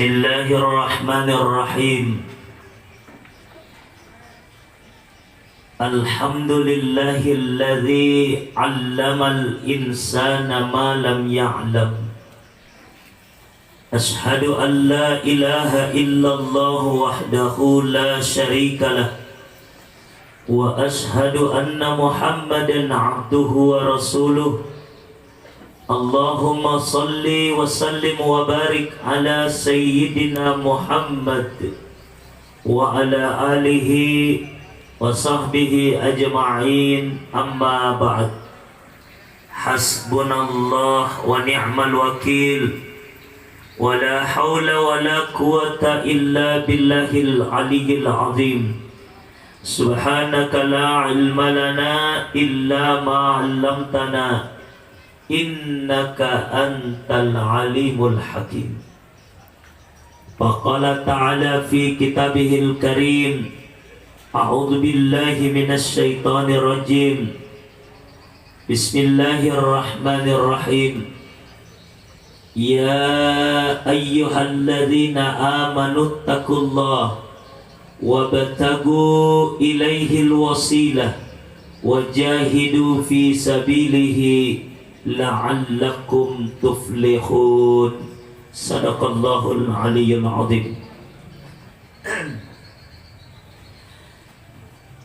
Bismillahirrahmanirrahim. Alhamdulillahilladzi 'allamal insana ma lam ya'lam. Ashhadu an la ilaha illallah wahdahu la syarika lah. Wa ashhadu anna Muhammadan 'abduhu wa rasuluh. Allahumma salli wa sallim wa barik ala sayyidina Muhammad wa ala alihi wa sahbihi ajma'in, amma ba'd. Hasbunallah wa ni'mal wakil, wa la hawla wa la quwata illa billahil aliyyil azim. Subhanaka la ilma lana illa ma 'allamtana, innaka antal alimul hakim. Faqala ta'ala fi kitabihil karim, a'udzu billahi minasy syaithanir rajim. Bismillahirrahmanirrahim. Ya ayyuhalladzina amanu taqullaha wabtagu ilaihil wasilah wajahidu fi sabilihi la'allakum tuflihun. Sadaqallahul aliyyul azim.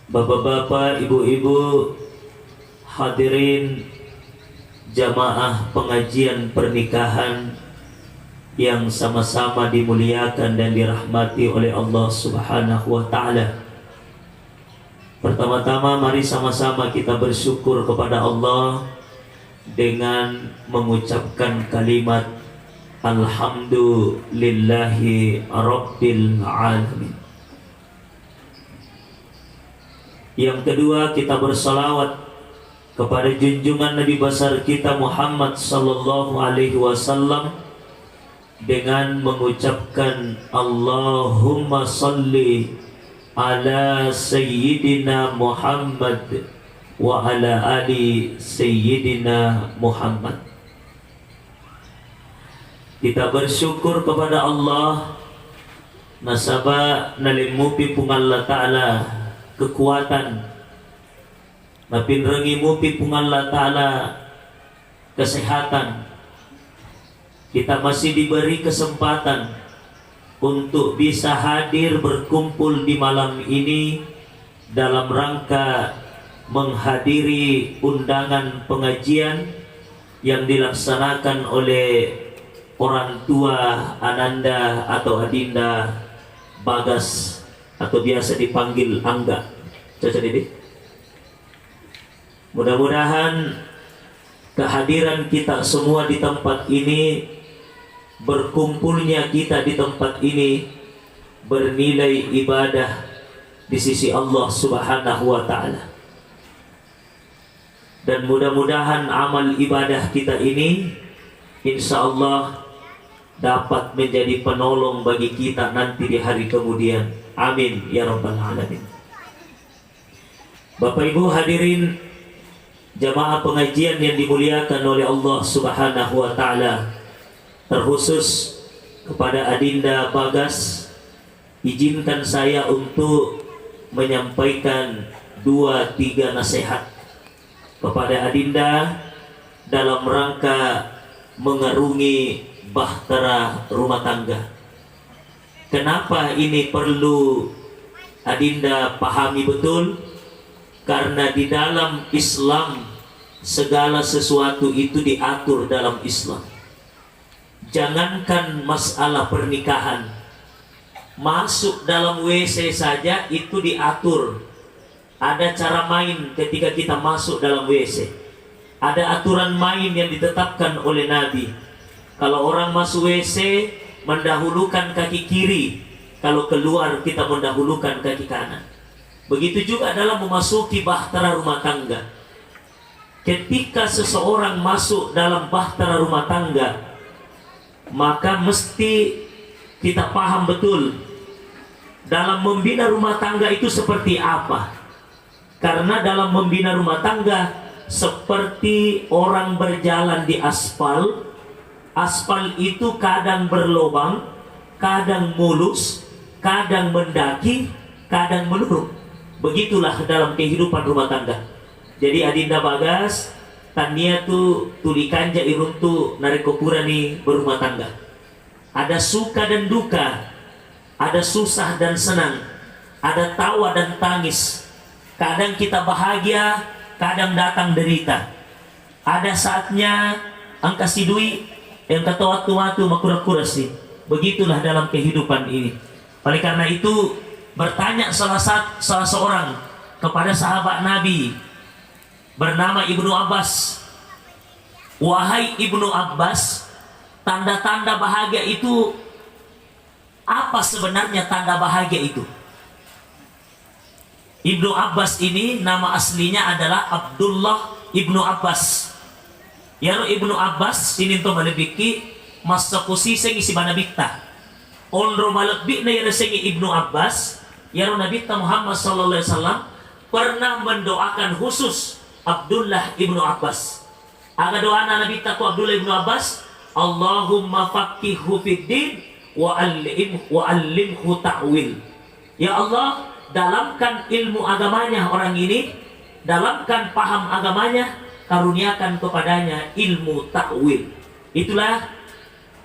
Bapak-bapak, ibu-ibu, hadirin jamaah pengajian pernikahan yang sama-sama dimuliakan dan dirahmati oleh Allah Subhanahu wa ta'ala. Pertama-tama mari sama-sama kita bersyukur kepada Allah dengan mengucapkan kalimat Alhamdulillahi Rabbil Alamin. Yang kedua, kita bersalawat kepada junjungan Nabi besar kita Muhammad sallallahu alaihi wasallam dengan mengucapkan Allahumma salli ala sayyidina Muhammad wa ala ali sayyidina Muhammad. Kita bersyukur kepada Allah nasaba nalimupi pung Allah Ta'ala kekuatan, napin rengimupi pung Allah Ta'ala kesehatan. Kita masih diberi kesempatan untuk bisa hadir berkumpul di malam ini dalam rangka menghadiri undangan pengajian yang dilaksanakan oleh orang tua Ananda atau Adinda Bagas atau biasa dipanggil Angga. Cocok ini. Mudah-mudahan kehadiran kita semua di tempat ini, berkumpulnya kita di tempat ini bernilai ibadah di sisi Allah Subhanahu wa ta'ala. Dan mudah-mudahan amal ibadah kita ini insya Allah dapat menjadi penolong bagi kita nanti di hari kemudian. Amin ya rabbal alamin. Bapak Ibu hadirin jamaah pengajian yang dimuliakan oleh Allah Subhanahu wa ta'ala, terkhusus kepada Adinda Bagas, izinkan saya untuk menyampaikan 2-3 nasihat kepada Adinda dalam rangka mengarungi bahtera rumah tangga. Kenapa ini perlu Adinda pahami betul? Karena di dalam Islam segala sesuatu itu diatur dalam Islam. Jangankan masalah pernikahan, masuk dalam WC saja itu diatur. Ada cara main ketika kita masuk dalam WC. Ada aturan main yang ditetapkan oleh Nabi. Kalau orang masuk WC mendahulukan kaki kiri, kalau keluar kita mendahulukan kaki kanan. Begitu juga dalam memasuki bahtera rumah tangga. Ketika seseorang masuk dalam bahtera rumah tangga, maka mesti kita paham betul dalam membina rumah tangga itu seperti apa. Karena dalam membina rumah tangga seperti orang berjalan di aspal. Aspal itu kadang berlubang, kadang mulus, kadang mendaki, kadang menurun. Begitulah dalam kehidupan rumah tangga. Jadi Adinda Bagas, tania tu tulikanja iruntu narikopura ni berumah tangga. Ada suka dan duka, ada susah dan senang, ada tawa dan tangis. Kadang kita bahagia, kadang datang derita. Ada saatnya angka sidui, yang kata waktu-waktu makura-kura sih. Begitulah dalam kehidupan ini. Oleh karena itu bertanya salah seorang kepada sahabat Nabi bernama Ibnu Abbas, wahai Ibnu Abbas, tanda-tanda bahagia itu apa sebenarnya? Tanda bahagia itu, Ibnu Abbas ini nama aslinya adalah Abdullah Ibnu Abbas. Yaro Ibnu Abbas ini to malebiki masa posisi isi banabita onro malebik na yaro sengi Ibnu Abbas. Yaro Nabi Muhammad sallallahu alaihi wasallam pernah mendoakan khusus Abdullah Ibnu Abbas. Aga doa Nabi ku Abdullah Ibnu Abbas, Allahumma faqihhu fid din wa allimhu ta'wil. Ya Allah, dalamkan ilmu agamanya orang ini, dalamkan paham agamanya, karuniakan kepadanya ilmu ta'wil. Itulah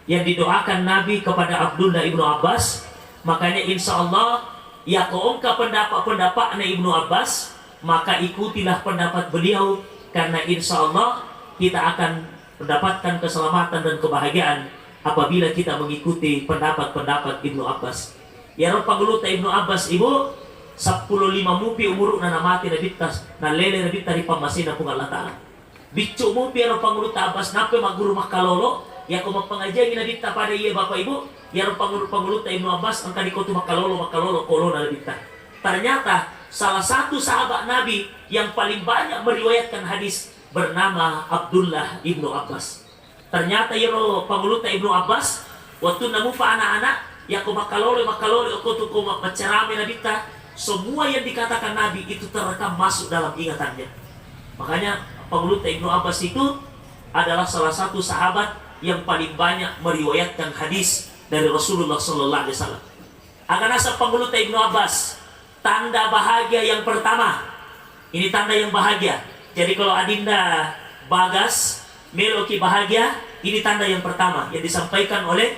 yang didoakan Nabi kepada Abdullah Ibnu Abbas. Makanya insya Allah ya keongka pendapat Ibnu Abbas, maka ikutilah pendapat beliau, karena insya Allah kita akan mendapatkan keselamatan dan kebahagiaan apabila kita mengikuti pendapat-pendapat Ibnu Abbas. Ya Rabbah Ibnu Abbas ibu 15 mupi umur na mati na bitas na lele na bitas di pamasina pung Allah Ta'ala. Bicu mupi ya Rabbah Abbas nape maguru makalolo ya kung magpangajay na bitas pada iya bapak ibu. Ya Rabbah Ibnu Abbas ang kanikoto makalolo kolo na bitas. Ternyata salah satu sahabat Nabi yang paling banyak meriwayatkan hadis bernama Abdullah Ibnu Abbas. Ternyata ya Rabbah Ibnu Abbas waktu namu pa anak-anak ya kung makalolo ako tu kung macerame na bitas. Semua yang dikatakan Nabi itu terekam masuk dalam ingatannya. Makanya Panguluta Ibnu Abbas itu adalah salah satu sahabat yang paling banyak meriwayatkan hadis dari Rasulullah Sallallahu Alaihi Wasallam. Akan asal Panguluta Ibnu Abbas, tanda bahagia yang pertama. Ini tanda yang bahagia. Jadi kalau Adinda Bagas meloki bahagia, ini tanda yang pertama yang disampaikan oleh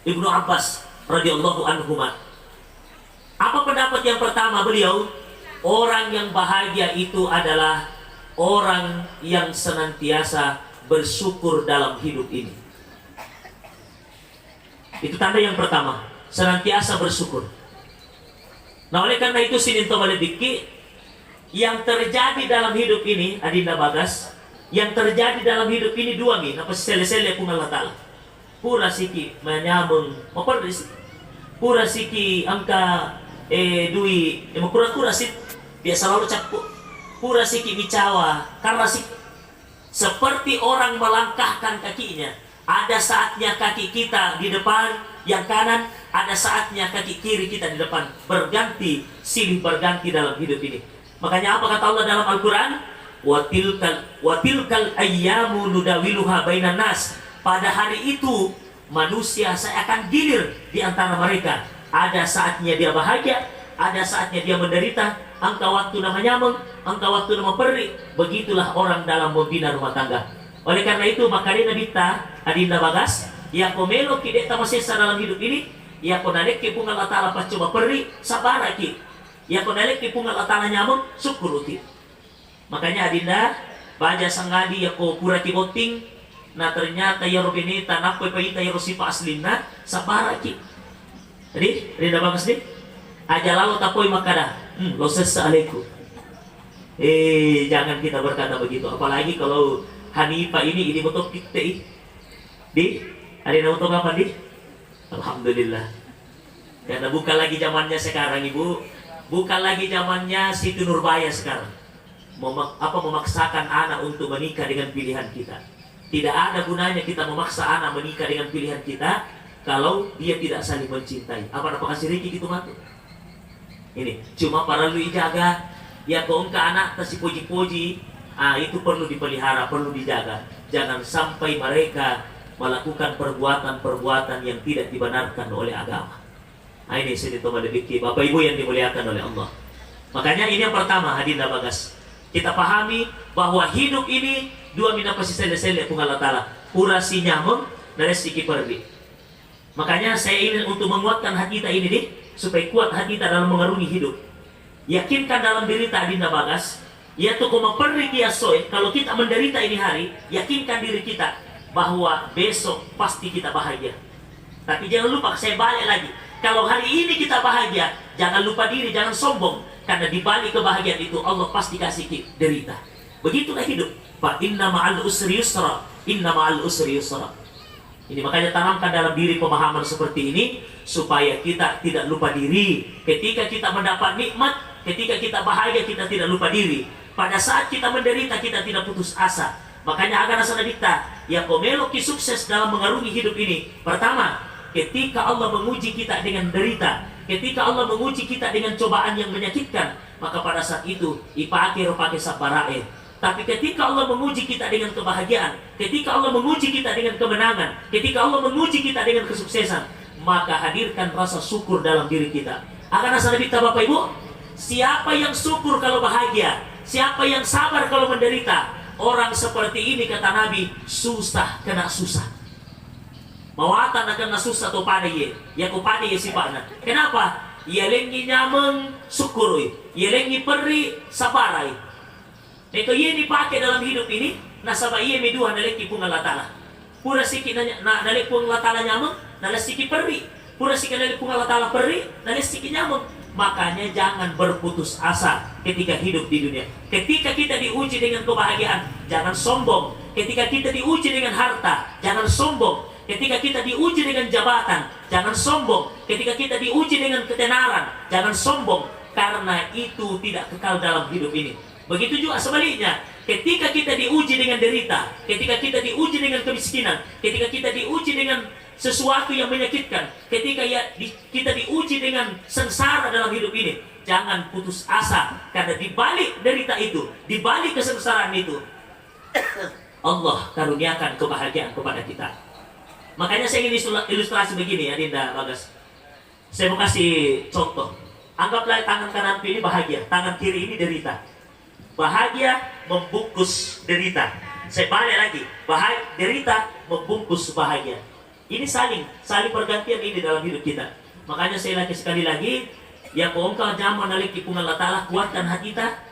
Ibnu Abbas radhiyallahu anhu. Apa pendapat yang pertama beliau? Orang yang bahagia itu adalah orang yang senantiasa bersyukur dalam hidup ini. Itu tanda yang pertama, senantiasa bersyukur. Nah oleh karena itu sininto malebiki, yang terjadi dalam hidup ini, Adinda Bagas, yang terjadi dalam hidup ini dua nih, apa sele-sele pun Allah Ta'ala. Pura siki menyambung, pura siki angka dui kura-kura sih biasa lalu capu pura siki bicawa karena sih seperti orang melangkahkan kakinya, ada saatnya kaki kita di depan yang kanan, ada saatnya kaki kiri kita di depan, berganti silih berganti dalam hidup ini. Makanya apa kata Allah dalam Al-Quran, watilkal ayyamu nudawiluha bainan nas, pada hari itu manusia saya akan gilir di antara mereka. Ada saatnya dia bahagia, ada saatnya dia menderita. Angka waktu namanya nyameng, angka waktu nama peri. Begitulah orang dalam membina rumah tangga. Oleh karena itu maka Nabita Adinda Bagas, ya komelo kidek tamasesa dalam hidup ini, ya konalek ki pungal atala pas coba peri sabaraki, ya konalek ki pungal atala nyameng syukuruti. Makanya Adinda baja sangadi ya ko pura ki boting, na ternyata ya robinita napoy paita ya rosipa aslina sabaraki. Jadi, Rinda Bagas nih, aja lalu tapoy makada, lo sesaleku. Jangan kita berkata begitu. Apalagi kalau Hanifah ini motor kita di, ada yang motor apa di? Alhamdulillah. Karena bukan lagi zamannya sekarang ibu, bukan lagi zamannya Siti Nurbaya sekarang. Memaksakan anak untuk menikah dengan pilihan kita. Tidak ada gunanya kita memaksa anak menikah dengan pilihan kita kalau dia tidak saling mencintai. Apa kasih Riki gitu mati? Ini cuma para lu jaga ya kong ke anak kasih puji-puji, itu perlu dipelihara, perlu dijaga. Jangan sampai mereka melakukan perbuatan-perbuatan yang tidak dibenarkan oleh agama. Nah, ini sini Bapak Ibu yang dimuliakan oleh Allah. Makanya ini yang pertama, hadirin bagas. Kita pahami bahwa hidup ini dua mina pasti sele pungal Allah Taala. Si nyameng dari siki pergi. Makanya saya ingin untuk menguatkan hati kita ini nih, supaya kuat hati kita dalam mengarungi hidup. Yakinkan dalam diri kita hadirin bagas, yaitu koma pergi kiasoy. Kalau kita menderita ini hari, yakinkan diri kita bahwa besok pasti kita bahagia. Tapi jangan lupa, saya balik lagi. Kalau hari ini kita bahagia, jangan lupa diri, jangan sombong. Karena di balik kebahagiaan itu Allah pasti kasih derita. Begitulah hidup. Fa inna ma'al usri yusra, inna ma'al usri yusra. Ini makanya tanamkan dalam diri pemahaman seperti ini supaya kita tidak lupa diri. Ketika kita mendapat nikmat, ketika kita bahagia, kita tidak lupa diri. Pada saat kita menderita, kita tidak putus asa. Makanya agama sanadikta, ya komelo ki sukses dalam mengarungi hidup ini. Pertama, ketika Allah menguji kita dengan derita, ketika Allah menguji kita dengan cobaan yang menyakitkan, maka pada saat itu pakai sabarae. Tapi ketika Allah menguji kita dengan kebahagiaan, ketika Allah menguji kita dengan kemenangan, ketika Allah menguji kita dengan kesuksesan, maka hadirkan rasa syukur dalam diri kita. Akan asal kita Bapak Ibu, siapa yang syukur kalau bahagia, siapa yang sabar kalau menderita, orang seperti ini kata Nabi, susah kena susah. Mawatan akan susah to pada ye, ya ko pada ye sifatnya. Kenapa? Ia lengi nyameng syukurui, ia lengi peri sabarai. Eko ye dipakai dalam hidup ini, nasaba ye medua naleki pung Allah Taala. Pura siki naleki pung Allah Taala nyameng, naleki siki peri. Pura siki naleki pung Allah Taala peri, naleki siki nyameng. Makanya jangan berputus asa ketika hidup di dunia. Ketika kita diuji dengan kebahagiaan, jangan sombong. Ketika kita diuji dengan harta, jangan sombong. Ketika kita diuji dengan jabatan, jangan sombong. Ketika kita diuji dengan ketenaran, jangan sombong. Karena itu tidak kekal dalam hidup ini. Begitu juga sebaliknya, ketika kita diuji dengan derita, ketika kita diuji dengan kemiskinan, ketika kita diuji dengan sesuatu yang menyakitkan, ketika kita diuji dengan sengsara dalam hidup ini, jangan putus asa. Karena di balik derita itu, di balik kesengsaraan itu, Allah karuniakan kebahagiaan kepada kita. Makanya saya ingin ilustrasi begini ya Dinda Bagas. Saya mau kasih contoh. Anggaplah tangan kanan ini bahagia, tangan kiri ini derita. Bahagia membungkus derita. Saya balik lagi, derita membungkus bahagia. Ini saling pergantian ini dalam hidup kita. Makanya saya lagi sekali lagi, ya engkau jaman naliki pung Allah Taala, kuatkan hati kita.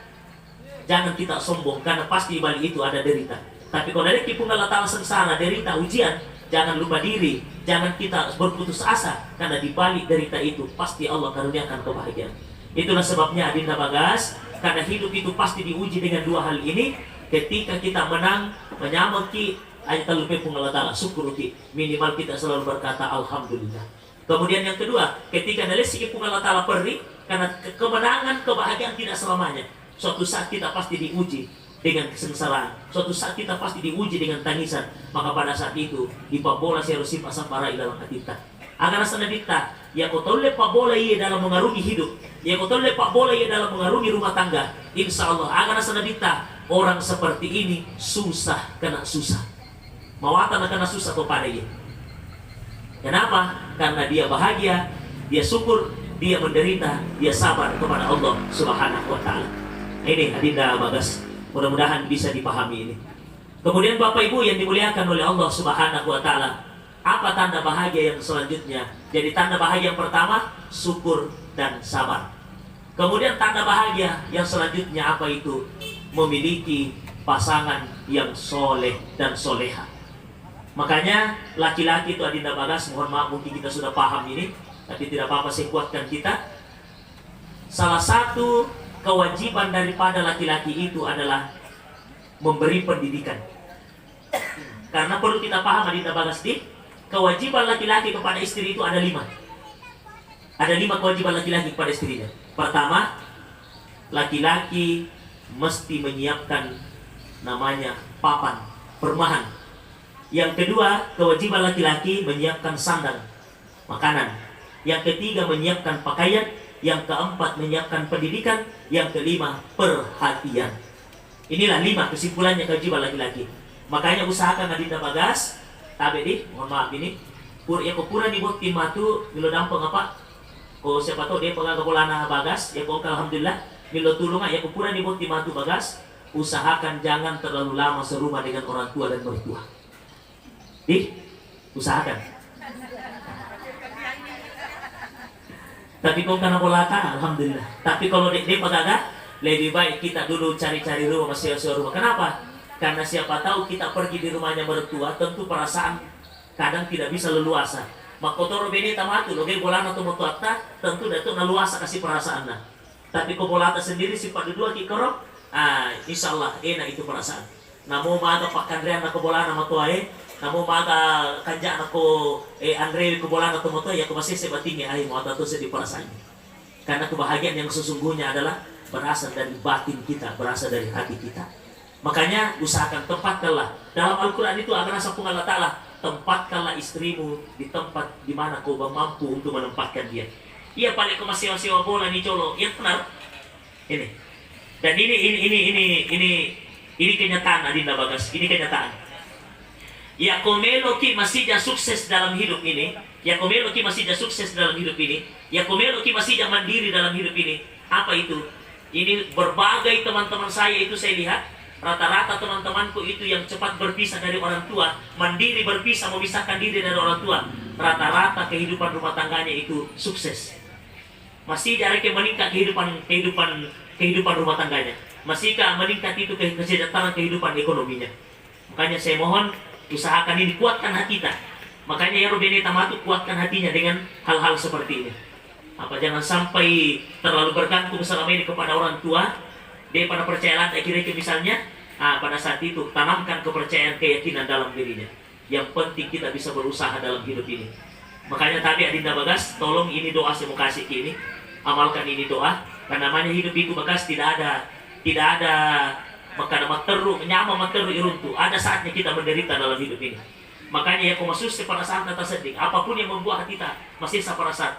Jangan kita sombong, karena pasti di balik itu ada derita. Tapi kalau naliki pung Allah Taala sengsara, derita, ujian, jangan lupa diri, jangan kita berputus asa, karena di balik derita itu pasti Allah karuniakan kebahagiaan. Itulah sebabnya Dinda Bagas, karena hidup itu pasti diuji dengan dua hal ini. Ketika kita menang, menyamaki ayat lupa pun Allah Ta'ala, syukur minimal kita selalu berkata Alhamdulillah. Kemudian yang kedua, ketika nalesi pun Allah Ta'ala pergi, karena kemenangan, kebahagiaan tidak selamanya. Suatu saat kita pasti diuji dengan kesengsaraan, suatu saat kita pasti diuji dengan tangisan. Maka pada saat itu ipabola si harus pasapara dalam hati kita. Agar sana dikta, ya kau tahu lepak bola ia dalam mengarungi hidup, ya kau tahu lepak bola ia dalam mengarungi rumah tangga. Insya Allah agar sana dikta, orang seperti ini susah kena susah. Mawatan kena susah kepada ia. Kenapa? Karena dia bahagia, dia syukur, dia menderita, dia sabar kepada Allah Subhanahu wa Ta'ala. Ini Adinda Bagas. Mudah-mudahan bisa dipahami ini. Kemudian Bapak Ibu yang dimuliakan oleh Allah Subhanahu wa Ta'ala, apa tanda bahagia yang selanjutnya? Jadi tanda bahagia yang pertama, syukur dan sabar. Kemudian tanda bahagia yang selanjutnya apa itu? Memiliki pasangan yang soleh dan soleha. Makanya laki-laki itu Adinda Bagas, mohon maaf mungkin kita sudah paham ini, tapi tidak apa-apa saya kuatkan kita. Salah satu kewajiban daripada laki-laki itu adalah memberi pendidikan. Karena perlu kita paham Adinda Bagas, kewajiban laki-laki kepada istri itu ada 5. Ada 5 kewajiban laki-laki kepada istrinya. Pertama, laki-laki mesti menyiapkan namanya papan, permahan. Yang kedua, kewajiban laki-laki menyiapkan sandang, makanan. Yang ketiga, menyiapkan pakaian. Yang keempat, menyiapkan pendidikan. Yang kelima, perhatian. Inilah 5 kesimpulannya kewajiban laki-laki. Makanya usahakan Adinda Bagas, tabe di, mohon maaf ini. Ya ko pura di bot timatu milo dampang apa? Ko siapa tahu dia pengagapolana bagas, ya ko alhamdulillah milo tulungan ya ko pura di bot timatu bagas. Usahakan jangan terlalu lama serumah dengan orang tua dan mertua. Usahakan. Tapi kau karena polata, alhamdulillah. Tapi kalau dia pagaga, lebih baik kita dulu cari-cari rumah, masih rumah. Kenapa? Karena siapa tahu kita pergi di rumahnya mertua, tentu perasaan kadang tidak bisa leluasa. Makotoro bini tamatu, loge bolana tu motuata, tentu datu leluasa kasih perasaan nah. Tapi kau bolata sendiri sifat dua kikorok, insya Allah enak itu perasaan. Namun maga pakandrian aku bolana matuae, namun maga kanja aku Andre ku bolana tu motuae, ya aku masih sebatingnya ayo mau atau sedih perasaan. Karena kebahagiaan yang sesungguhnya adalah berasal dari batin kita, berasal dari hati kita. Makanya usahakan tempatkanlah. Dalam Al-Quran itu akan asal Allah Ta'ala, tempatkanlah istrimu di tempat di mana kau mampu untuk menempatkan dia. Iya paling kau masih bola nih colo, iya benar. Ini. Dan ini kenyataan Adinda Bagas, ini kenyataan. Ya komeloki masih sukses dalam hidup ini. Ya komeloki masih sukses dalam hidup ini. Ya komeloki masih mandiri dalam hidup ini. Apa itu? Ini berbagai teman-teman saya itu saya lihat. Rata-rata teman-temanku itu yang cepat berpisah dari orang tua, mandiri berpisah, memisahkan diri dari orang tua. Rata-rata kehidupan rumah tangganya itu sukses. Masih dari meningkat kehidupan rumah tangganya. Masihkah meningkat itu kesejahteraan kehidupan ekonominya. Makanya saya mohon usahakan ini, kuatkan hati kita. Makanya ya Robeni Tamatu kuatkan hatinya dengan hal-hal seperti ini. Apa jangan sampai terlalu bergantung selama ini kepada orang tua. Dia pada percayaan akhirnya misalnya, pada saat itu tanamkan kepercayaan, keyakinan dalam dirinya. Yang penting kita bisa berusaha dalam hidup ini. Makanya tadi Adinda Bagas, tolong ini doa saya mau kasih ini, amalkan ini doa. Karena namanya hidup itu Bagas tidak ada maka materu nyama materu iruntu. Ada saatnya kita menderita dalam hidup ini. Makanya ya kau masuk pada saat kata sedih, apapun yang membuat kita masih pada saat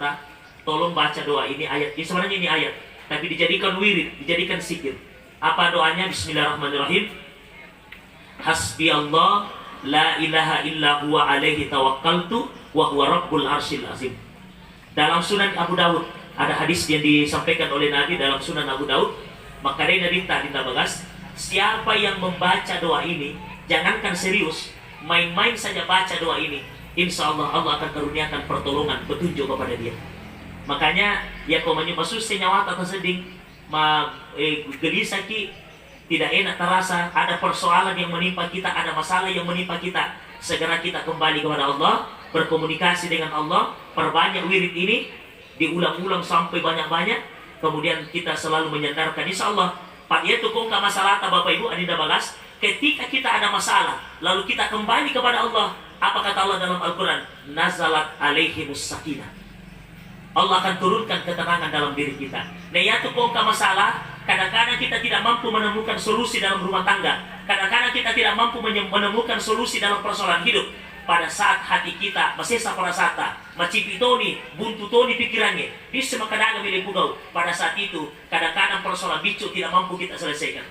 tolong baca doa ini ayat. Ini sebenarnya ini ayat, tapi dijadikan wirid, dijadikan zikir. Apa doanya? Bismillahirrahmanirrahim. Hasbi Allah la ilaha illa huwa alaihi tawakkaltu wa huwa rabbul arsyil azim. Dalam Sunan Abu Daud ada hadis yang disampaikan oleh Nabi dalam Sunan Abu Daud. Maka dia Dinta Bagas, siapa yang membaca doa ini, jangankan serius, main-main saja baca doa ini, insya Allah Allah akan karuniakan pertolongan, petunjuk kepada dia. Makanya ya kau masuk senyawa atau seding gelisah ki, tidak enak terasa, ada persoalan yang menimpa kita, ada masalah yang menimpa kita, segera kita kembali kepada Allah, berkomunikasi dengan Allah, perbanyak wirid ini, diulang-ulang sampai banyak-banyak, kemudian kita selalu menyandarkan insya Allah. Pak yaitu kok nggak masalah Bapak Ibu Adinda Bagas, ketika kita ada masalah lalu kita kembali kepada Allah, apa kata Allah dalam Al-Quran? Nazalat alaihimus sakinah, Allah akan turunkan ketenangan dalam diri kita. Nah ya tuh kok masalah, kadang-kadang kita tidak mampu menemukan solusi dalam rumah tangga, kadang-kadang kita tidak mampu menemukan solusi dalam persoalan hidup. Pada saat hati kita masih saparasata, macipitoni, buntutoni pikirannya, bisa makadaga milik pugau. Pada saat itu, kadang-kadang persoalan bicu tidak mampu kita selesaikan.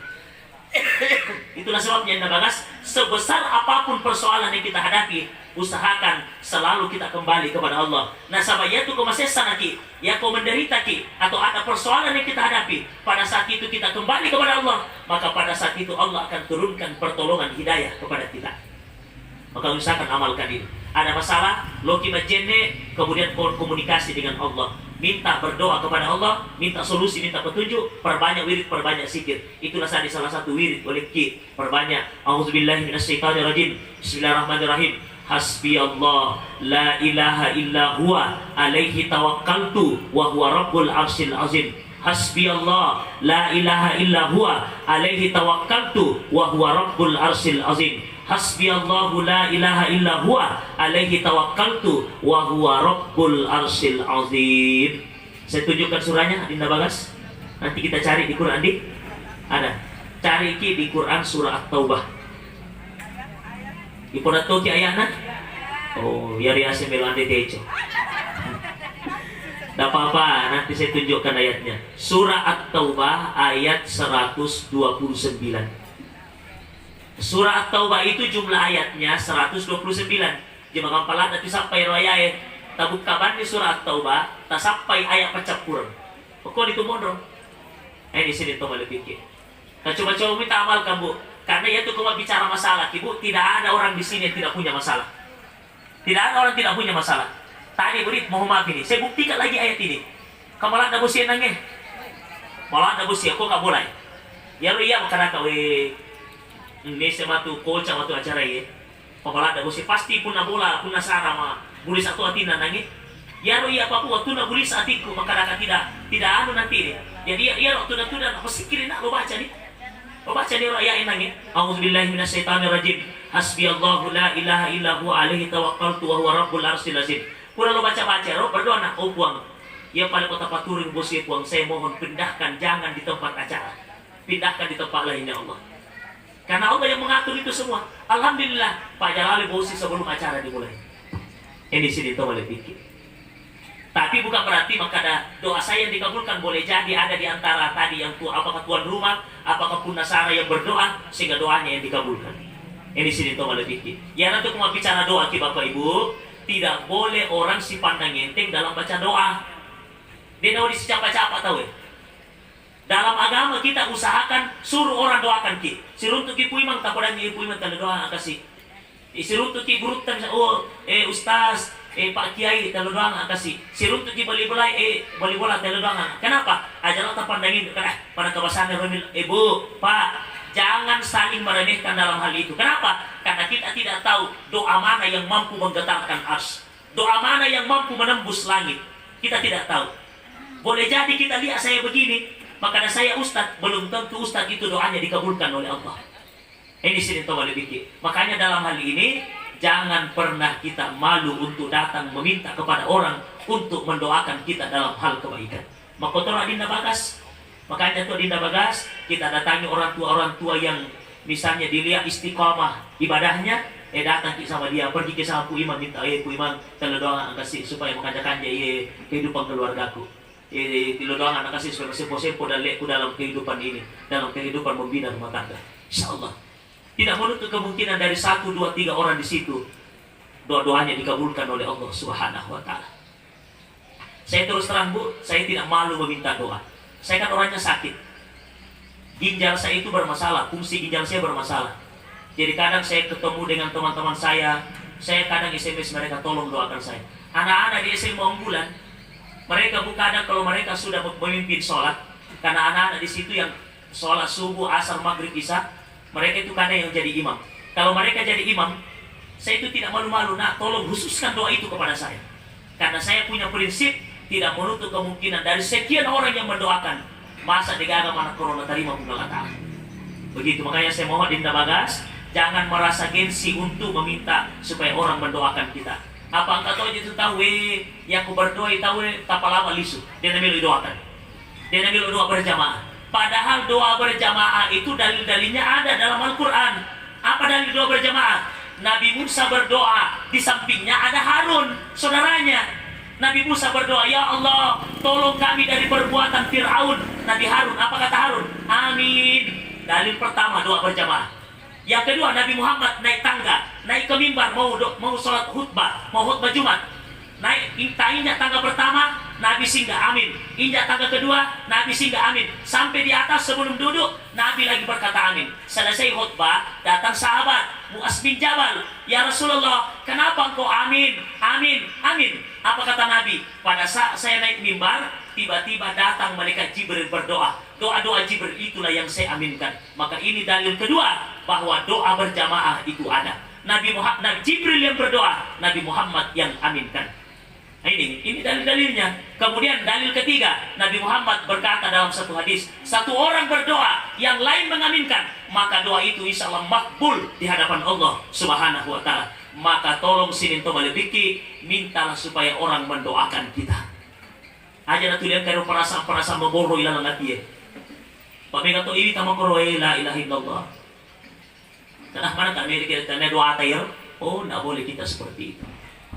Itulah sebabnya Anda Bagas, sebesar apapun persoalan yang kita hadapi, usahakan selalu kita kembali kepada Allah. Nah sabaya itu kau masih sanaki, ya kau menderita ki, atau ada persoalan yang kita hadapi, pada saat itu kita kembali kepada Allah, maka pada saat itu Allah akan turunkan pertolongan hidayah kepada kita. Maka usahakan amalkan ini. Ada masalah, loki majene, kemudian komunikasi dengan Allah, minta berdoa kepada Allah, minta solusi, minta petunjuk, perbanyak wirid, perbanyak zikir. Itulah salah satu wirid oleh ki, perbanyak. Auzubillahi minasyaitonirrajim. Bismillahirrahmanirrahim. Hasbi Allah la ilaha illa huwa alaihi tawakkaltu wa huwa rabbul arsyil azim. Hasbi Allah la ilaha illa huwa alaihi tawakkaltu wa huwa rabbul arsyil azim. Hasbi Allahu la ilaha illa huwa alaihi tawakkaltu wa huwa rabbul arsyil azim. Saya tunjukkan surahnya Adinda Bagas. Nanti kita cari di Quran di ada. Cari di Quran surah At-Taubah. Di Quran toki ayatnya. Oh, biar ya saya melande tejo. Tidak apa-apa, nanti saya tunjukkan ayatnya. Surah At-Taubah ayat 129. Surah At-Taubah itu jumlah ayatnya 129. Jika kampalan nanti sampai royae tabuk kaban di surat Taubah, tak sampai ayat pecapur. Pokok itu mondro. Di sini tuh balik pikir. Coba-coba minta amal kamu. Karena itu cuma bicara masalah, ibu. Tidak ada orang di sini yang tidak punya masalah. Tidak ada orang tidak punya masalah. Tadi murid mohon maaf ini. Saya buktikan lagi ayat ini. Kamalan dah bosi nangge. Malah dah bosi aku nggak boleh. Ya lu iya karena kau ini sama tu kolca waktu acara ini. Kamalan dah bosi pasti pun bola pun sarama. Boleh satu hati nanti, ya roh iya apa waktu nak boleh saatiku maka akan tidak anu nanti ni. Jadi ya waktu nak tuh apa sih kira nak lo baca ni, roh ya enangnya. Auzubillahi minasyaitonirrajim. Hasbiyallahu la ilaha illa huwa alaihi tawakkaltu wa huwa rabbul arsyil azim. Kurang lo baca roh berdoa nak puang. Ya pada kota paturing bosi puang saya mohon pindahkan jangan di tempat acara, pindahkan di tempat lainnya Allah. Karena Allah yang mengatur itu semua. Alhamdulillah Pak Jalali bosi sebelum acara dimulai. Ini sini itu boleh pikir. Tapi bukan berarti maka ada doa saya yang dikabulkan. Boleh jadi ada di antara tadi yang apakah tuan rumah, apakah pun nasara yang berdoa sehingga doanya yang dikabulkan. Ini sini itu boleh pikir. Ya nanti mau bicara doa ki Bapak Ibu, tidak boleh orang si pandang enteng dalam baca doa. Dia tahu di siapa tahu ya. Dalam agama kita usahakan suruh orang doakan ki. Siruntuk ki puimang takodan ni puimang tanda doa kasih. Siruntuk ki guru tan ustaz Pak Kiai telu doang kasih. Siruntuk ki bali bola telu doang. Kenapa? Ajaran tak pandangin pada kebasan Romil ibu, Pak, jangan saling meremehkan dalam hal itu. Kenapa? Karena kita tidak tahu doa mana yang mampu menggetarkan ars. Doa mana yang mampu menembus langit. Kita tidak tahu. Boleh jadi kita lihat saya begini, maka saya ustaz, belum tentu ustaz itu doanya dikabulkan oleh Allah. Ini sini tahu lebih. Makanya dalam hal ini jangan pernah kita malu untuk datang meminta kepada orang untuk mendoakan kita dalam hal kebaikan. Maka itu Dinda Bagas. Makanya tuh Dinda Bagas kita datangi orang tua yang misalnya dilihat istiqomah ibadahnya, datang sama dia, pergi ke sama Pu Imam minta Pu Imam tanda doa kasih supaya mengajarkan dia kehidupan keluargaku. Doa anak kasih supaya sempo-sempo dan lekku dalam kehidupan ini, dalam kehidupan membina rumah tangga. Insyaallah. Tidak menutup kemungkinan dari 1, 2, 3 orang di situ doa-doanya dikabulkan oleh Allah Subhanahu wa taala. Saya terus terang Bu, saya tidak malu meminta doa. Saya kan orangnya sakit. Ginjal saya itu bermasalah, fungsi ginjal saya bermasalah. Jadi kadang saya ketemu dengan teman-teman saya kadang SMS mereka tolong doakan saya. Anak-anak di SMA unggulan, mereka kadang kalau mereka sudah memimpin sholat, karena anak-anak di situ yang sholat subuh, asar, maghrib, isya, mereka itu kadang yang jadi imam. Kalau mereka jadi imam, saya itu tidak malu-malu. Nah, tolong khususkan doa itu kepada saya. Karena saya punya prinsip tidak menutup kemungkinan dari sekian orang yang mendoakan. Masa digaga mana corona terima pun Allah Ta'ala. Begitu, makanya saya mohon Dinda Bagas, jangan merasa gengsi untuk meminta supaya orang mendoakan kita. Apa engkau tahu itu tahu yang aku berdoa tahu tapal lama lisu. Dia namanya doakan. Dia namanya doa berjamaah. Padahal doa berjamaah itu dalil-dalilnya ada dalam Al-Quran. Apa dalil doa berjamaah? Nabi Musa berdoa, di sampingnya ada Harun, saudaranya. Nabi Musa berdoa, ya Allah, tolong kami dari perbuatan Fir'aun. Nabi Harun, apa kata Harun? Amin. Dalil pertama doa berjamaah. Yang kedua, Nabi Muhammad naik tangga, naik ke mimbar, mau sholat khutbah, mau khutbah Jumat. Naik injak tangga pertama, Nabi singgah amin. Injak tangga kedua, Nabi singgah amin. Sampai di atas sebelum duduk, Nabi lagi berkata amin. Selesai khutbah, datang sahabat Mu'az bin Jabal, ya Rasulullah, kenapa engkau amin? Amin, amin. Apa kata Nabi? Pada saat saya naik mimbar, tiba-tiba datang malaikat Jibril berdoa. Doa-doa Jibril itulah yang saya aminkan. Maka ini dalil kedua bahwa doa berjamaah itu ada. Nabi Jibril yang berdoa, Nabi Muhammad yang aminkan. Ini dalil-dalilnya. Kemudian dalil ketiga, Nabi Muhammad berkata dalam satu hadis, satu orang berdoa, yang lain mengaminkan, maka doa itu insya Allah makbul di hadapan Allah Subhanahu wa taala. Maka tolong sinin to malebiki, mintalah supaya orang mendoakan kita. Aja na tulian kayo perasaan memboro ilang hati. Pamika to ini tama ko la ilaha illallah. Karena mana kami kita doa tayo? Oh, tidak boleh kita seperti itu.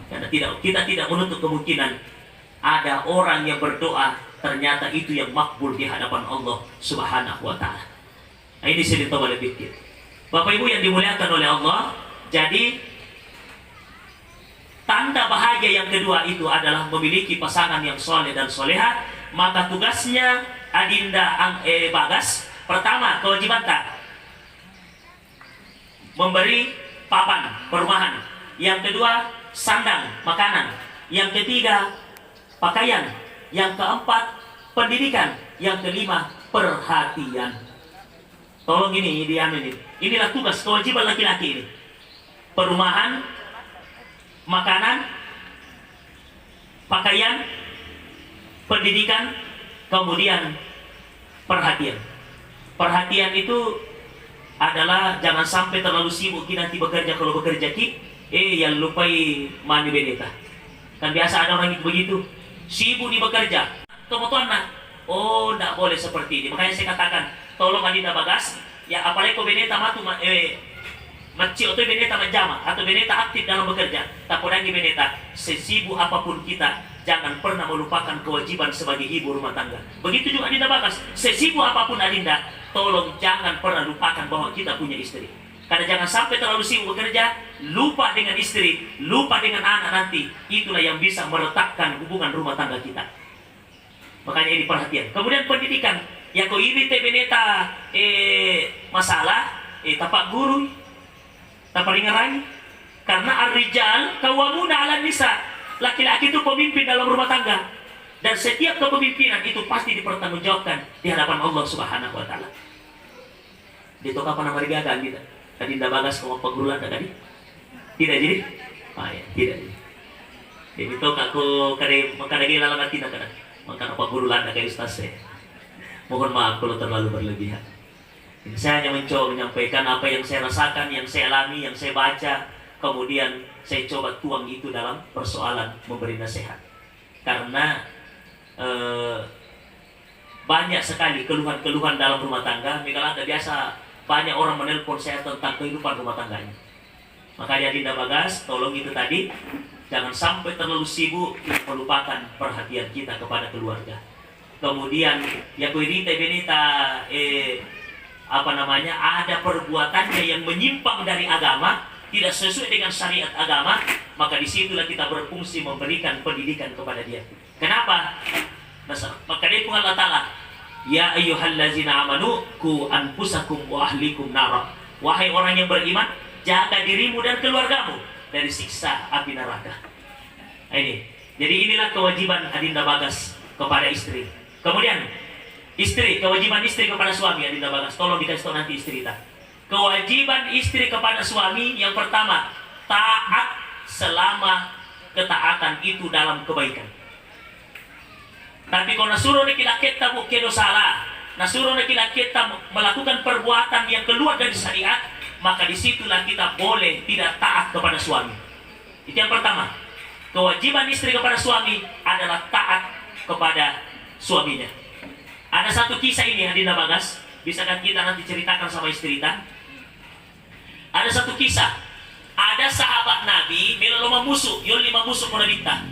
Karena kita tidak menutup kemungkinan ada orang yang berdoa ternyata itu yang makbul di hadapan Allah Subhanahu wa taala. Nah, ini sini coba lebih pikir. Bapak Ibu yang dimuliakan oleh Allah, jadi Tanda bahagia yang kedua itu adalah memiliki pasangan yang soleh dan soleha. Maka tugasnya Adinda Bagas, pertama kewajiban memberi papan perumahan, yang kedua sandang makanan, yang ketiga pakaian, yang keempat pendidikan, yang kelima perhatian. Tolong ini inilah tugas kewajiban laki-laki ini: perumahan, makanan, pakaian, pendidikan, kemudian perhatian. Perhatian itu adalah jangan sampai terlalu sibuk kita nanti bekerja. Kalau bekerja yang lupai mani beneta. Kan biasa ada orang begitu, sibuk di bekerja. Teman-teman, oh tidak boleh seperti ini. Makanya saya katakan, tolong Adinda Bagas, ya apalagi kau beneta macci atau beneta menjama atau beneta aktif dalam bekerja. Tak podangi beneta, sesibuk apapun kita, jangan pernah melupakan kewajiban sebagai ibu rumah tangga. Begitu juga Adinda Bagas, sesibuk apapun Adinda, tolong jangan pernah lupakan bahwa kita punya istri. Karena jangan sampai terlalu sibuk bekerja, lupa dengan istri, lupa dengan anak nanti. Itulah yang bisa meretakkan hubungan rumah tangga kita. Makanya ini perhatian. Kemudian pendidikan, ya kau ini beneta masalah, tapak guru, tapak ringan. Karena ar-rijal qawwamuna 'alan nisa. Laki-laki itu pemimpin dalam rumah tangga. Dan setiap kepemimpinan itu pasti dipertanggungjawabkan di hadapan Allah Subhanahu wa taala. Dito ka pa na marigagan kita. Adinda Bagas kung paggurulan na kadi. Tidak jadi? Ya, tidak. Jadi itu aku kadang lalang natin na kada. Maka paggurulan na kayo Ustaz. Mohon maaf kalau terlalu berlebihan. Saya hanya mencoba menyampaikan apa yang saya rasakan, yang saya alami, yang saya baca. Kemudian saya coba tuang itu dalam persoalan memberi nasihat. Karena banyak sekali keluhan-keluhan dalam rumah tangga. Misalnya biasa banyak orang menelpon saya tentang kehidupan rumah tangganya. Makanya Adinda Bagas, tolong itu tadi, jangan sampai terlalu sibuk melupakan perhatian kita kepada keluarga. Kemudian ya benita ada perbuatannya yang menyimpang dari agama, tidak sesuai dengan syariat agama, maka disitulah kita berfungsi memberikan pendidikan kepada dia. Kenapa? Maka dia pun Allah Ta'ala, ya ayyuhallazina amanu ku anfusakum wa ahlikum nara. Wahai orang yang beriman, jaga dirimu dan keluargamu dari siksa api neraka. Ini. Jadi inilah kewajiban Adinda Bagas kepada istri. Kemudian istri, kewajiban istri kepada suami Adinda Bagas. Tolong dikasih tahu nanti istri kita. Kewajiban istri kepada suami yang pertama, taat selama ketaatan itu dalam kebaikan. Tapi kalau nasuruh kita mungkin salah, nasuruh kita melakukan perbuatan yang keluar dari syariat, maka disitulah kita boleh tidak taat kepada suami. Itu yang pertama. Kewajiban istri kepada suami adalah taat kepada suaminya. Ada satu kisah ini Adinda Bagas, bisakah kita nanti ceritakan sama istri kita? Ada satu kisah, ada sahabat Nabi melolong musuh, yon 5 musuh mau nabita.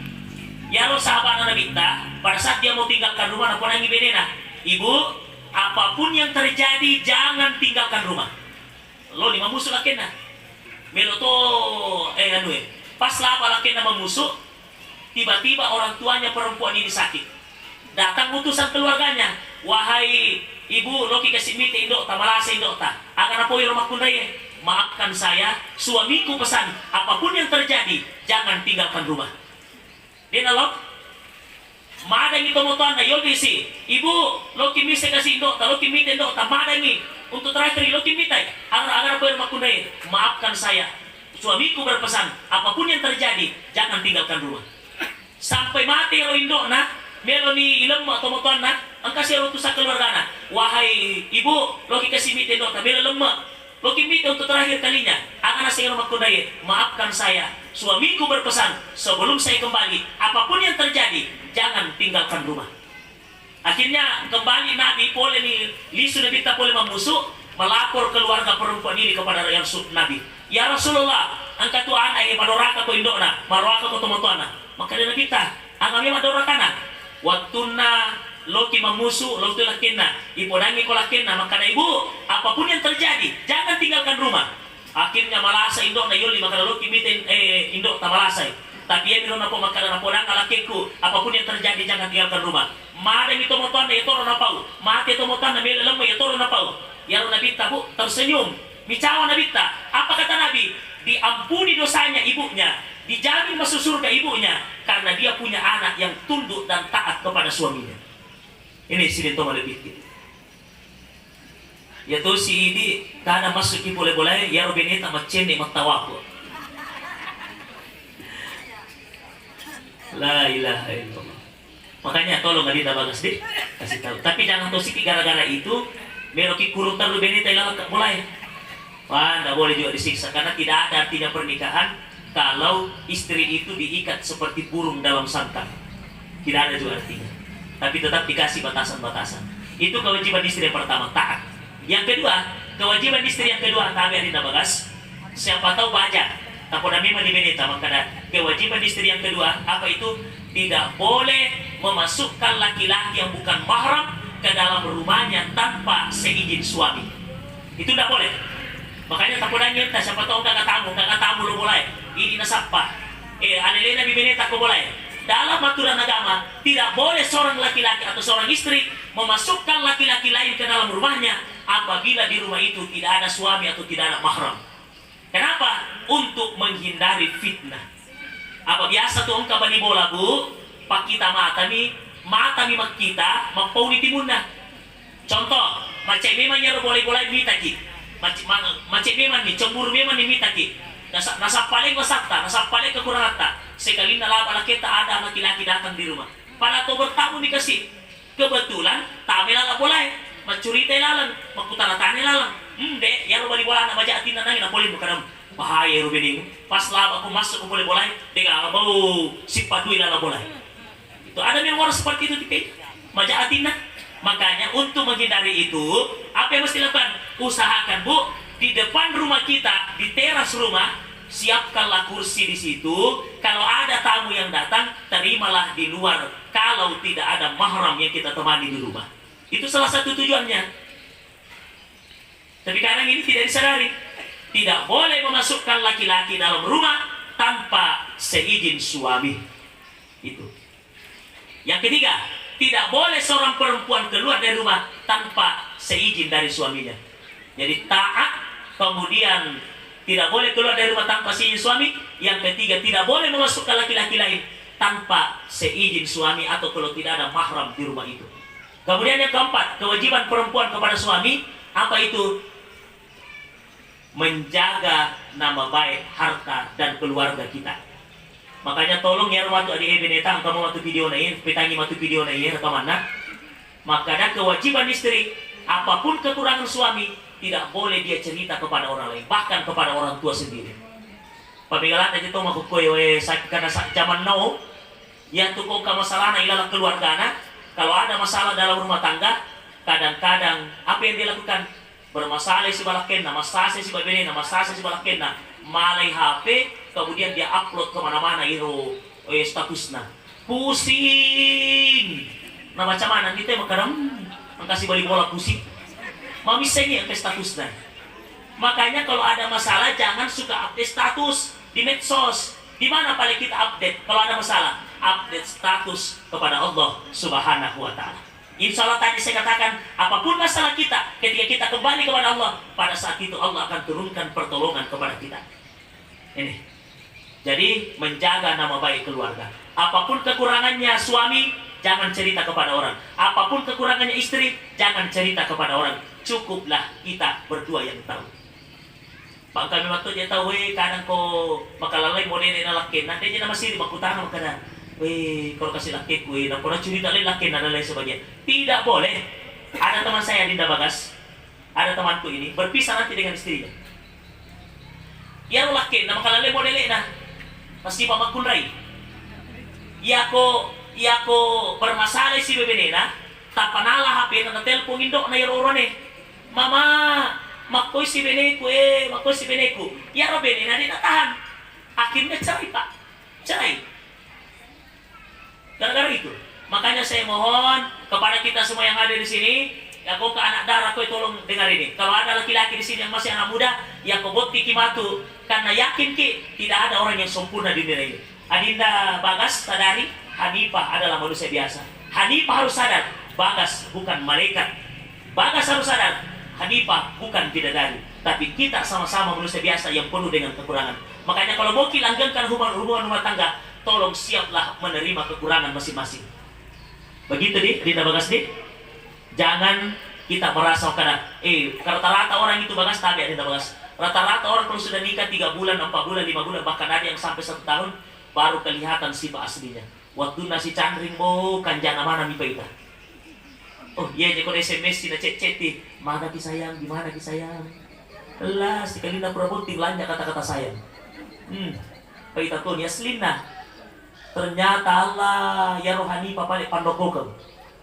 Ya lo sahabat nabita, pada saat dia mau tinggalkan rumah, nak nangi benena, ibu, apapun yang terjadi jangan tinggalkan rumah. Lo 5 musuh lakena, melo to pas laba lakena memusuh, tiba-tiba orang tuanya perempuan ini sakit. Datang utusan keluarganya, wahai ibu, lo kasih mite indok ta, malasa indok ta, akan apa yang rumah kundaye, maafkan saya, suamiku pesan, apapun yang terjadi, jangan tinggalkan rumah. Dia nalok, madangi tomotuan na yogi si, ibu, lo kimise kasih indok ta, lo kimite indok ta, madangi, untuk terakhir lo kimite, agar apa yang rumah kundaye, maafkan saya, suamiku berpesan, apapun yang terjadi, jangan tinggalkan rumah. Sampai mati lo indok na, meloni ilmu atau motuan na, angka siya utusan keluarga na, wahai ibu, lo kasih mite indok ta, melo lemah. Lo kimite untuk terakhir kalinya, akan saya rumah kundaye, maafkan saya, suamiku berpesan, sebelum saya kembali, apapun yang terjadi, jangan tinggalkan rumah. Akhirnya kembali Nabi boleh nih, lisu Nabi tak boleh memusuh, melapor keluarga perempuan ini kepada Nabi. Ya Rasulullah, angkat tu anak yang madoraka tu indokna, marwaka tu teman-teman. Maka dia kita, angkami madorakana, waktuna loki memusuh, loki lakina, ipodangi ko lakina, maka ibu, apapun yang terjadi, jangan tinggalkan rumah. Akhirnya malasa indok na yuli, maka loki mitin indok ta malasay. Tapi ya minum apa makanan apa nang alakiku, apapun yang terjadi jangan tinggalkan rumah. Mada itu motor itu orang apa? Mati itu motor nabi lemu itu orang apa? Ya Nabi tabu tersenyum. Bicara Nabi ta. Apa kata Nabi? Diampuni dosanya ibunya, dijamin masuk surga ibunya karena dia punya anak yang tunduk dan taat kepada suaminya. Ini sini to lebih. Ya tuh si ini kada masuk ki boleh-boleh ya robini tak macen ni matawaku. La ilaha illallah. Makanya tolong Adinda Bagas deh kasih tahu. Tapi jangan tosiki gara-gara itu meroki kurung terlalu beni tak mulai. Wah, tidak boleh juga disiksa karena tidak ada artinya pernikahan kalau istri itu diikat seperti burung dalam sangkar. Tidak ada juga artinya. Tapi tetap dikasih batasan-batasan. Itu kewajiban istri yang pertama, taat. Yang kedua, kewajiban istri yang kedua, tabi Adinda Bagas. Siapa tahu baca. Tapi memang dibenita makanya kewajiban istri yang kedua apa itu? Tidak boleh memasukkan laki-laki yang bukan mahram ke dalam rumahnya tanpa seizin suami. Itu tidak boleh. Makanya tak boleh nyata siapa tahu kakak tamu lo boleh. Ini nasapa. Alelena bibenita ko boleh. Dalam aturan agama tidak boleh seorang laki-laki atau seorang istri memasukkan laki-laki lain ke dalam rumahnya apabila di rumah itu tidak ada suami atau tidak ada mahram. Kenapa? Untuk menghindari fitnah. Apa biasa tuh ongka bani bola bu, pak kita mata mi mak kita mapauni timunna. Contoh, macam memang yang boleh mitaki, macam memang ni cemburu memang ni mitaki. Nasa paling wasakta, nasa paling kekurangan ta. Sekali nalaba kita ada laki-laki datang di rumah. Pada tu bertamu dikasih. Kebetulan tamu lala boleh, macurita lalang, makutanatani lalang. Dek, ya ro bali bola na baca atin na na boleh bukan bahaya ro bening. Pas laba aku masuk aku boleh dengan bau sifat dui lala boleh. Itu ada yang orang seperti itu tipe. Baca atin na. Makanya untuk menghindari itu, apa yang mesti lakukan? Usahakan bu, di depan rumah kita, di teras rumah, siapkanlah kursi di situ. Kalau ada tamu yang datang, terimalah di luar. Kalau tidak ada mahram yang kita temani di rumah, itu salah satu tujuannya. Tapi kadang ini tidak disadari. Tidak boleh memasukkan laki-laki dalam rumah tanpa seizin suami. Itu. Yang ketiga, tidak boleh seorang perempuan keluar dari rumah tanpa seizin dari suaminya. Jadi taat, kemudian tidak boleh keluar dari rumah tanpa seizin suami. Yang ketiga, tidak boleh memasukkan laki-laki lain tanpa seizin suami atau kalau tidak ada mahram di rumah itu. Kemudian yang keempat, kewajiban perempuan kepada suami, apa itu? Menjaga nama baik, harta, dan keluarga kita. Makanya tolong ya waktu adik benetang kamu waktu video naik, petangi waktu video naik ke mana? Makanya kewajiban istri, apapun kekurangan suami, tidak boleh dia cerita kepada orang lain, bahkan kepada orang tua sendiri. Pemigalan aja tuh mau kue sakit karena zaman now, yang tuh kau masalah na ilalah keluarga. Kalau ada masalah dalam rumah tangga, kadang-kadang apa yang dia lakukan? Bermasalah si balakenna, masalah si babene, masalah si balakenna, malai HP, kemudian dia upload kemana-mana itu statusnya. Pusing. Nah macam mana kita makadam mengkasih balik bola pusing. Mami sengi ke statusnya. Makanya kalau ada masalah jangan suka update status di medsos. Di mana paling kita update kalau ada masalah? Update status kepada Allah Subhanahu wa taala. Insya Allah tadi saya katakan, apapun masalah kita, ketika kita kembali kepada Allah, pada saat itu Allah akan turunkan pertolongan kepada kita. Ini. Jadi menjaga nama baik keluarga. Apapun kekurangannya suami, jangan cerita kepada orang. Apapun kekurangannya istri, jangan cerita kepada orang. Cukuplah kita berdua yang tahu. Pak kami waktu dia tahu, kadang ko makalalay mo nene na laki, nanti dia nama siri makutana makada. Kalau kasih laki kue, nak pernah cerita laki dan lain sebagainya. Tidak boleh. Ada teman saya Adinda Bagas, ada temanku ini berpisah nanti dengan istrinya. Ya laki, nama kalalay mo nene na, pasti pamakkunray. Ya ko bermasalah si bebe na, tapanala HP na telepon indok na iroron Mama, makoy si beneku makoy si beneku. Ya ro bene na di natahan. Akhirnya cerai pak, cerai. Gara-gara itu, makanya saya mohon kepada kita semua yang ada di sini, ya kau ke anak darah kau tolong dengar ini. Kalau ada laki-laki di sini yang masih anak muda, ya kau buat kiki matu, karena yakin ki tidak ada orang yang sempurna di dunia ini. Adinda Bagas sadari Hanifah adalah manusia biasa. Hanifah harus sadar Bagas bukan malaikat. Bagas harus sadar Hanifah bukan bidadari. Tapi kita sama-sama manusia biasa yang penuh dengan kekurangan. Makanya kalau mau langgengkan hubungan rumah tangga, tolong siaplah menerima kekurangan masing-masing. Begitu nih, Dinda Bagas nih. Jangan kita merasa karena rata-rata orang itu Bagas tabi Dinda Bagas. Rata-rata orang kalau sudah nikah 3 bulan, 4 bulan, 5 bulan, bahkan ada yang sampai 1 tahun baru kelihatan sifat aslinya. Waktu nasi candring mau kanjana mana nih Pak Ita? Oh iya, jadi kalau SMS tidak chat-chati, mana ki sayang, gimana ki sayang? Lah, sekali nak perabot belanja kata-kata sayang. Pak Ita tuh ya selina. Ternyata Allah ya rohani papa le pandokokan.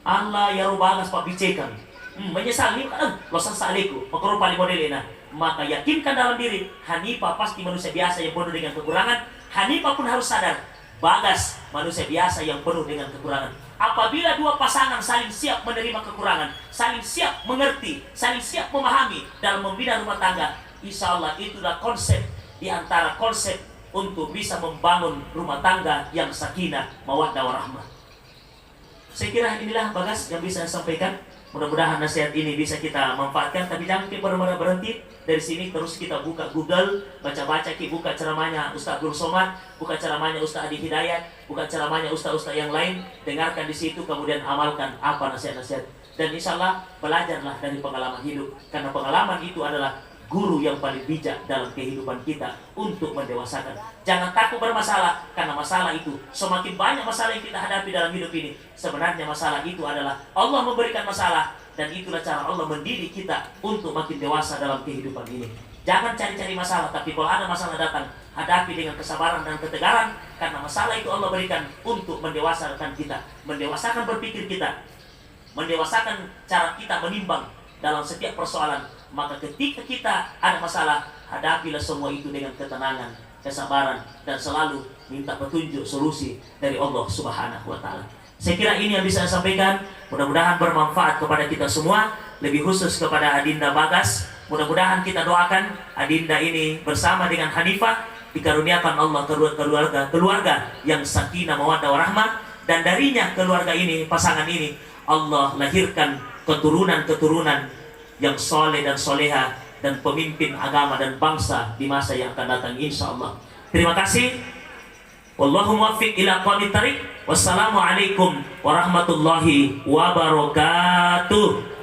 Allah ya roh Bagas pak bicekan. Menyesal nih kan losan saleku, pekoro paling modelena. Maka yakinkan dalam diri, Hanifah pasti manusia biasa yang penuh dengan kekurangan. Hanifah pun harus sadar, Bagas manusia biasa yang penuh dengan kekurangan. Apabila dua pasangan saling siap menerima kekurangan, saling siap mengerti, saling siap memahami dalam membina rumah tangga, insya Allah itulah konsep di antara konsep untuk bisa membangun rumah tangga yang sakinah, mawaddah warahmah. Saya kira inilah Bagas yang bisa saya sampaikan. Mudah-mudahan nasihat ini bisa kita manfaatkan. Tapi jangan kita benar-benar berhenti dari sini, terus kita buka Google, baca-baca, buka ceramahnya Ustaz Abdul Somad, buka ceramahnya Ustaz Adi Hidayat, buka ceramahnya Ustaz-Ustaz yang lain, dengarkan di situ, kemudian amalkan apa nasihat-nasihat. Dan insya Allah belajarlah dari pengalaman hidup, karena pengalaman itu adalah guru yang paling bijak dalam kehidupan kita untuk mendewasakan. Jangan takut bermasalah, karena masalah itu semakin banyak masalah yang kita hadapi dalam hidup ini. Sebenarnya masalah itu adalah Allah memberikan masalah, dan itulah cara Allah mendidik kita untuk makin dewasa dalam kehidupan ini. Jangan cari-cari masalah, tapi kalau ada masalah datang, hadapi dengan kesabaran dan ketegaran, karena masalah itu Allah berikan untuk mendewasakan kita, mendewasakan berpikir kita, mendewasakan cara kita menimbang dalam setiap persoalan. Maka ketika kita ada masalah, hadapilah semua itu dengan ketenangan, kesabaran, dan selalu minta petunjuk solusi dari Allah Subhanahu wa Ta'ala. Saya kira ini yang bisa saya sampaikan. Mudah-mudahan bermanfaat kepada kita semua, lebih khusus kepada Adinda Bagas. Mudah-mudahan kita doakan Adinda ini bersama dengan Hanifah dikaruniakan Allah keluarga yang sakinah mawaddah warahmah, dan darinya keluarga ini, pasangan ini, Allah lahirkan keturunan-keturunan yang soleh dan soleha, dan pemimpin agama dan bangsa di masa yang akan datang insya Allah. Terima kasih. Wallahu muwaffiq ila aqwamit thariq. Wassalamualaikum warahmatullahi wabarakatuh.